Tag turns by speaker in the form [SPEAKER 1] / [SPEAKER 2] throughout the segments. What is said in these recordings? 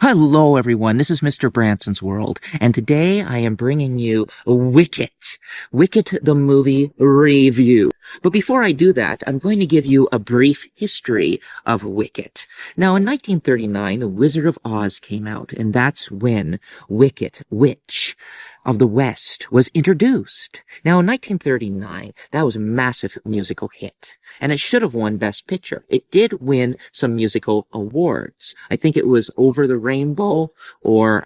[SPEAKER 1] Hello, everyone. This is Mr. Branson's World, and today I am bringing you Wicket. Wicket, the movie review. But before I do that, I'm going to give you a brief history of Wicket. Now, in 1939, The Wizard of Oz came out, and that's when Wicket, Witch of the West, was introduced. Now, in 1939, that was a massive musical hit, and it should have won Best Picture. It did win some musical awards. I think it was Over the Rainbow or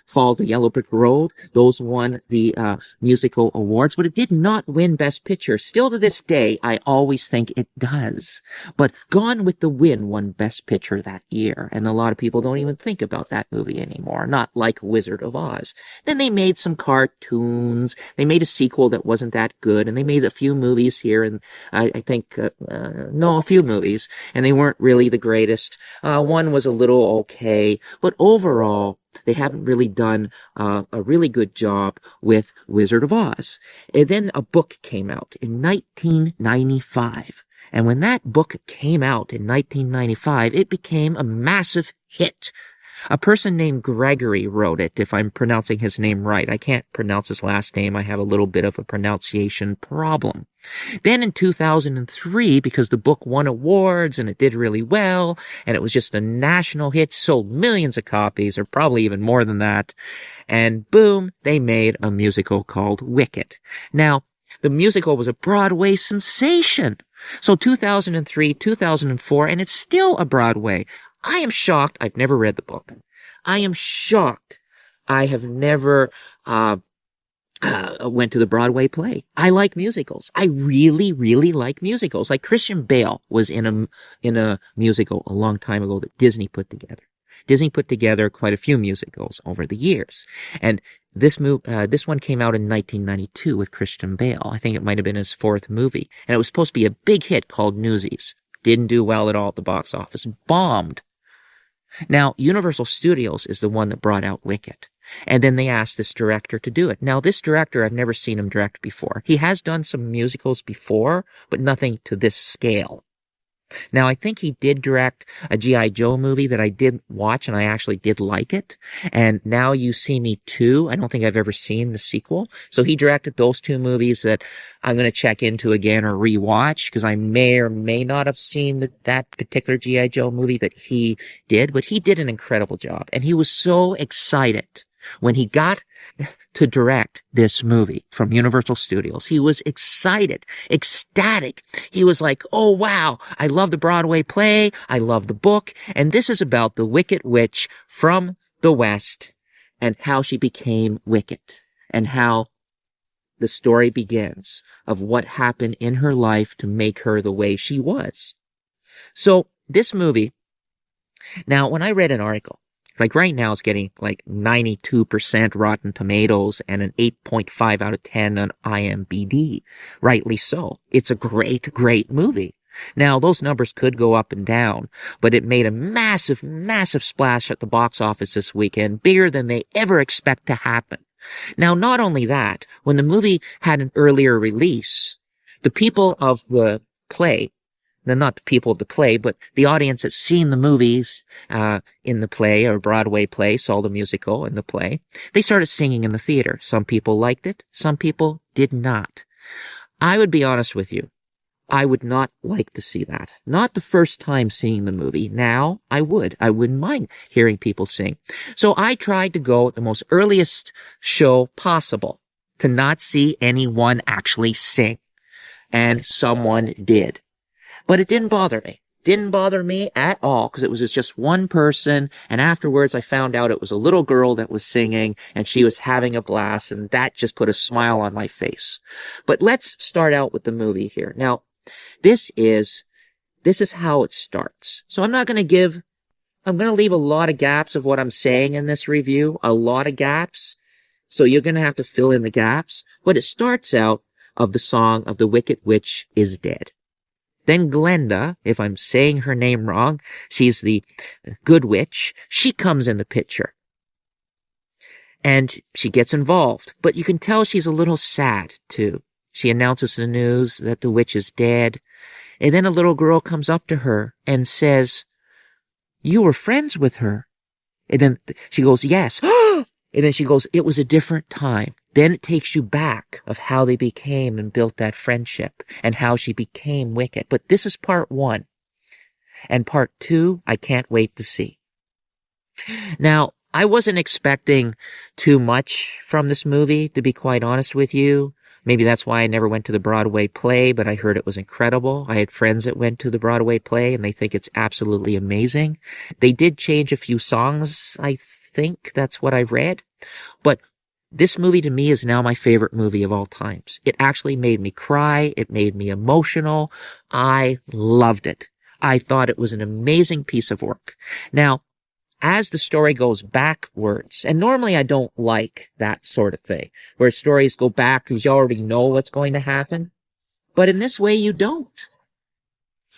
[SPEAKER 1] Fall to Yellow Brick Road. Those won the musical awards, but it did not win Best Picture. Still to this day, I always think it does. But Gone with the Wind won Best Picture that year, and a lot of people don't even think about that movie anymore, not like Wizard of Oz. Then they made some cartoons. They made a sequel that wasn't that good, and they made a few movies here, and I think, a few movies, and they weren't really the greatest. One was a little okay, but overall, they haven't really done a really good job with Wizard of Oz. And then a book came out in 1995. And when that book came out in 1995, it became a massive hit. A person named Gregory wrote it, if I'm pronouncing his name right. I can't pronounce his last name. I have a little bit of a pronunciation problem. Then in 2003, because the book won awards and it did really well, and it was just a national hit, sold millions of copies, or probably even more than that, and boom, they made a musical called Wicket. Now, the musical was a Broadway sensation. So 2003, 2004, and it's still a Broadway. I am shocked. I've never read the book. I am shocked. I have never went to the Broadway play. I like musicals. I really, really like musicals. Like Christian Bale was in a musical a long time ago that Disney put together. Disney put together quite a few musicals over the years, and this one came out in 1992 with Christian Bale. I think it might have been his fourth movie, and it was supposed to be a big hit called Newsies. Didn't do well at all at the box office. Bombed. Now, Universal Studios is the one that brought out Wicket. And then they asked this director to do it. Now, this director, I've never seen him direct before. He has done some musicals before, but nothing to this scale. Now, I think he did direct a G.I. Joe movie that I did watch, and I actually did like it. And Now You See Me Too, I don't think I've ever seen the sequel. So he directed those two movies that I'm going to check into again or rewatch, because I may or may not have seen that particular G.I. Joe movie that he did. But he did an incredible job, and he was so excited when he got to direct this movie from Universal Studios. He was excited, ecstatic. He was like, oh wow, I love the Broadway play, I love the book, and this is about the Wicked Witch from the West and how she became wicked, and how the story begins of what happened in her life to make her the way she was. So this movie, now when I read an article, like right now it's getting like 92% Rotten Tomatoes and an 8.5 out of 10 on IMDb. Rightly so. It's a great, great movie. Now, those numbers could go up and down, but it made a massive, massive splash at the box office this weekend, bigger than they ever expect to happen. Now, not only that, when the movie had an earlier release, the people of the play, not the people of the play, but the audience that's seen the movies in the play or Broadway play, saw the musical in the play, they started singing in the theater. Some people liked it. Some people did not. I would be honest with you. I would not like to see that. Not the first time seeing the movie. Now, I would. I wouldn't mind hearing people sing. So I tried to go at the most earliest show possible to not see anyone actually sing. And someone did. But it didn't bother me. Didn't bother me at all, because it was just one person, and afterwards I found out it was a little girl that was singing, and she was having a blast, and that just put a smile on my face. But let's start out with the movie here. Now, this is how it starts. So I'm going to leave a lot of gaps of what I'm saying in this review, a lot of gaps, so you're going to have to fill in the gaps. But it starts out of the song of The Wicked Witch is Dead. Then Glenda, if I'm saying her name wrong, she's the good witch, she comes in the picture. And she gets involved, but you can tell she's a little sad, too. She announces the news that the witch is dead, and then a little girl comes up to her and says, "You were friends with her." And then she goes, yes. And then she goes, it was a different time. Then it takes you back of how they became and built that friendship and how she became Wicket. But this is part 1. And part 2, I can't wait to see. Now, I wasn't expecting too much from this movie, to be quite honest with you. Maybe that's why I never went to the Broadway play, but I heard it was incredible. I had friends that went to the Broadway play, and they think it's absolutely amazing. They did change a few songs, I think. That's what I read. But this movie to me is now my favorite movie of all times. It actually made me cry. It made me emotional. I loved it. I thought it was an amazing piece of work. Now, as the story goes backwards, and normally I don't like that sort of thing, where stories go back because you already know what's going to happen. But in this way, you don't.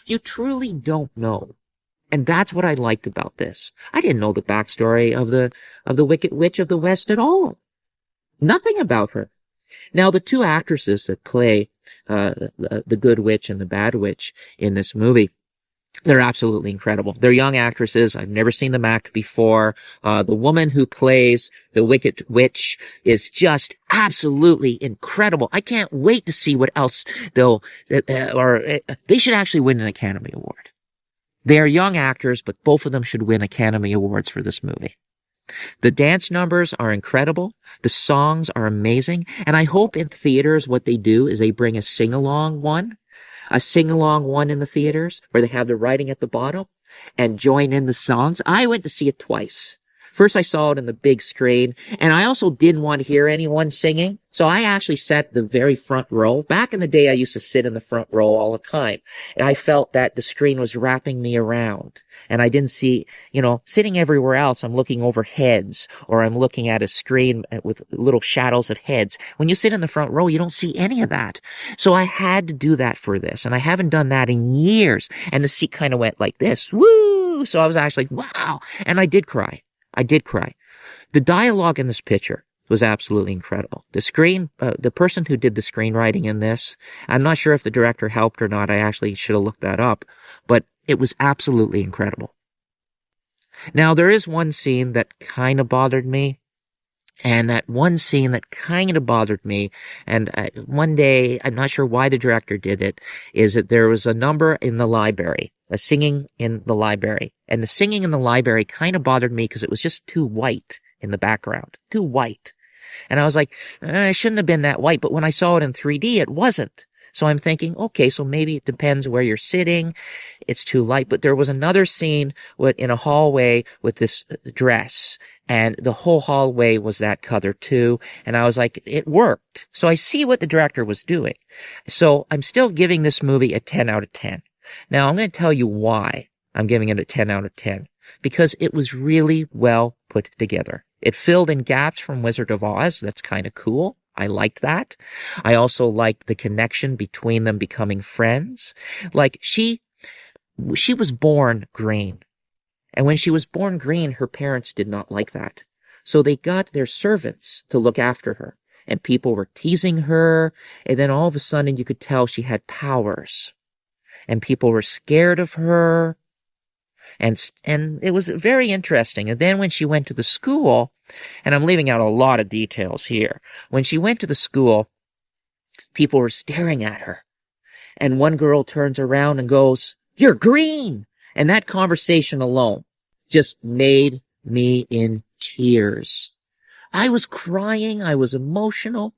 [SPEAKER 1] You truly don't know. And that's what I liked about this. I didn't know the backstory of the Wicked Witch of the West at all. Nothing about her. Now, the two actresses that play the good witch and the bad witch in this movie, they're absolutely incredible. They're young actresses. I've never seen them act before. The woman who plays the Wicked Witch is just absolutely incredible. I can't wait to see what else they should actually win an Academy Award. They are young actors, but both of them should win Academy Awards for this movie. The dance numbers are incredible. The songs are amazing. And I hope in theaters what they do is they bring a sing-along one in the theaters where they have the writing at the bottom and join in the songs. I went to see it twice. First, I saw it in the big screen, and I also didn't want to hear anyone singing, so I actually sat the very front row. Back in the day, I used to sit in the front row all the time, and I felt that the screen was wrapping me around, and I didn't see, sitting everywhere else, I'm looking over heads, or I'm looking at a screen with little shadows of heads. When you sit in the front row, you don't see any of that. So I had to do that for this, and I haven't done that in years, and the seat kind of went like this, woo! So I was actually, wow! And I did cry. The dialogue in this picture was absolutely incredible. The person who did the screenwriting in this, I'm not sure if the director helped or not. I actually should have looked that up, but it was absolutely incredible. Now, there is one scene that kind of bothered me. And that one scene that kind of bothered me, and one day, I'm not sure why the director did it, is that there was a number in the library, a singing in the library. And the singing in the library kind of bothered me because it was just too white in the background. Too white. And I was like, it shouldn't have been that white, but when I saw it in 3D, it wasn't. So I'm thinking, okay, so maybe it depends where you're sitting. It's too light. But there was another scene in a hallway with this dress, and the whole hallway was that color too. And I was like, it worked. So I see what the director was doing. So I'm still giving this movie a 10 out of 10. Now I'm going to tell you why I'm giving it a 10 out of 10. Because it was really well put together. It filled in gaps from Wizard of Oz. That's kind of cool. I liked that. I also liked the connection between them becoming friends. Like she was born green. And when she was born green, her parents did not like that. So they got their servants to look after her. And people were teasing her. And then all of a sudden you could tell she had powers. And people were scared of her. And it was very interesting. And then when she went to the school, and I'm leaving out a lot of details here. When she went to the school, people were staring at her. And one girl turns around and goes, "You're green!" And that conversation alone just made me in tears. I was crying. I was emotional.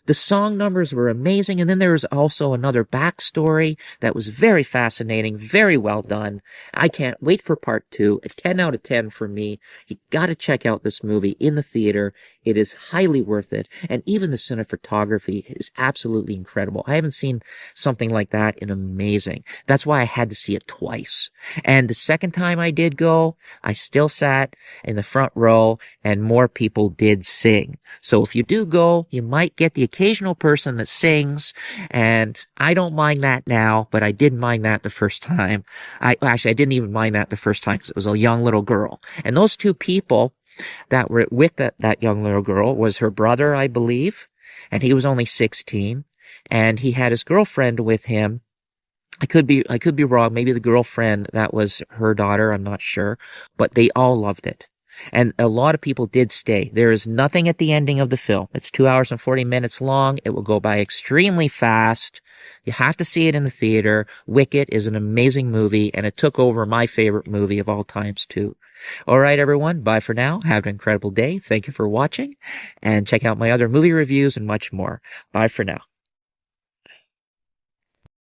[SPEAKER 1] The song numbers were amazing. And then there was also another backstory that was very fascinating, very well done. I can't wait for part 2. A 10 out of 10 for me. You gotta check out this movie in the theater. It is highly worth it. And even the cinematography is absolutely incredible. I haven't seen something like that in amazing. That's why I had to see it twice. And the second time I did go, I still sat in the front row and more people did sing. So if you do go, you might get the occasional person that sings, and I don't mind that now, but I did mind that the first time. I didn't even mind that the first time because it was a young little girl. And those two people that were with that young little girl was her brother, I believe, and he was only 16, and he had his girlfriend with him. I could be wrong. Maybe the girlfriend, that was her daughter. I'm not sure, but they all loved it. And a lot of people did stay. There is nothing at the ending of the film. It's 2 hours and 40 minutes long. It will go by extremely fast. You have to see it in the theater. Wicked is an amazing movie, and it took over my favorite movie of all times, too. All right, everyone. Bye for now. Have an incredible day. Thank you for watching, and check out my other movie reviews and much more. Bye for now.